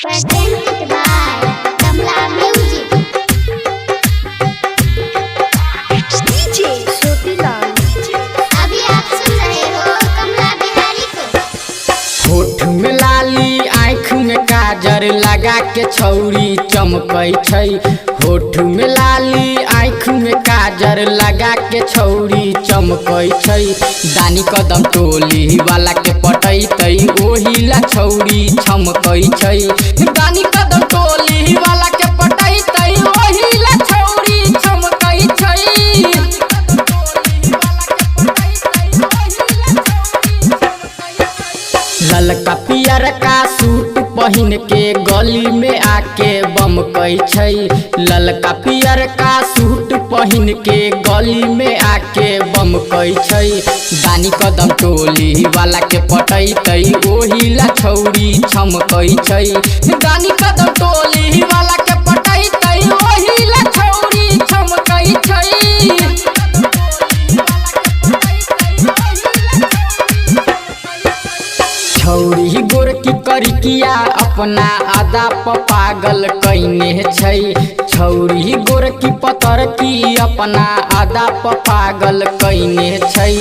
Presented by Kamla Music. DJ छोटीलाल। अभी आप सुन रहे हो कमला बिहारी को। होठ में लाली आँख में काजर लगा के छौरी चमकै छै। होठ में लाली आँख में काजर लगा के छौरी चमकै छै। दानी कदम टोली वाला के पटैतै ओही ला छौरी चमकै छै। दानी कदम टोली वाला के पटैतै ओही ला छौरी चमकै छै। ललका पियर का सूट पहन के गली में आके बमकै छै। ललका पियर का सूट पहन के गली में आके बमकै छै। दानी कदम टोली वाला के पटैतै ओही ला छौरी चमकै छै। दानी कदम टोली वाला के पटैतै ओही ला छौरी चमकै छै। छौरी गोरकी करिकिया अपना आदा प पागल कैने छै। छौरी गोरकी पतरकी अपना आदा प पागल कैने छै।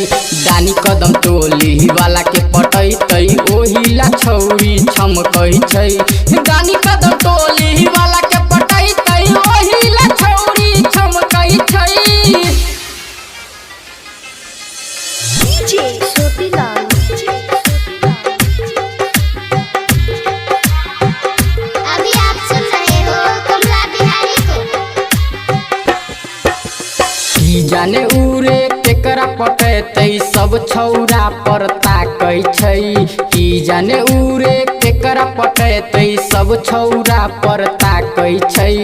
दानी कदम टोली वाला के पटैतै ओही ला छौरी चमकै छै। दानी कदम टोली वाला के पटैतै ओही ला छौरी चमकै छै। DJ छोटीलाल। अभी आप सुन रहे हो कमला बिहारी को। की जाने उरे केकरा पटैतै सब छौरा पर ताकै छै। की जाने उरे केकरा पटैतै सब छौरा पर ताकै छै।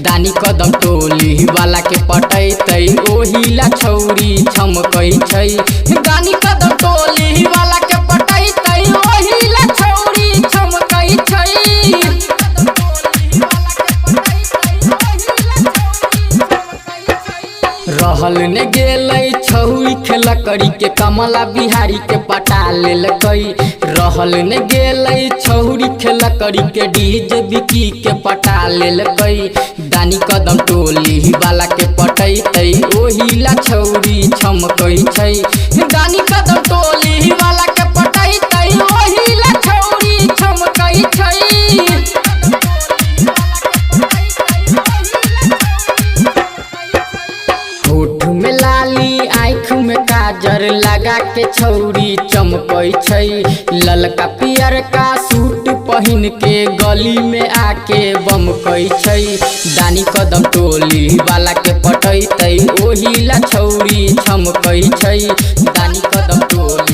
दानी कदम टोली वाला के पटैतै ओही ला छौरी चमकै छै। दानी कदम टोली वाला के पटैतै ओही ला छौरी चमकै छै। रहल ने गेलै छौरी खेल करी के कमला बिहारी के पटा लेलकै। रहल ने गेलै छौरी खेल करी के डीजे बिकी के पटा लेलकै। दानी कदम टोली वाला के पटैतै ओही ला छौरी चमकै छै। दानी कदम टोली वाला के पटैतै ओही ला छौरी चमकै छै। होठ में लाली आँख में काजर लगा के छौरी चमकै छै। ललका पियर का सूट पहन के गली में आके बमकै छै। दानी कदम टोली वाला के पटैतै ओही ला छौरी चमकै छै। दानी कदम टोली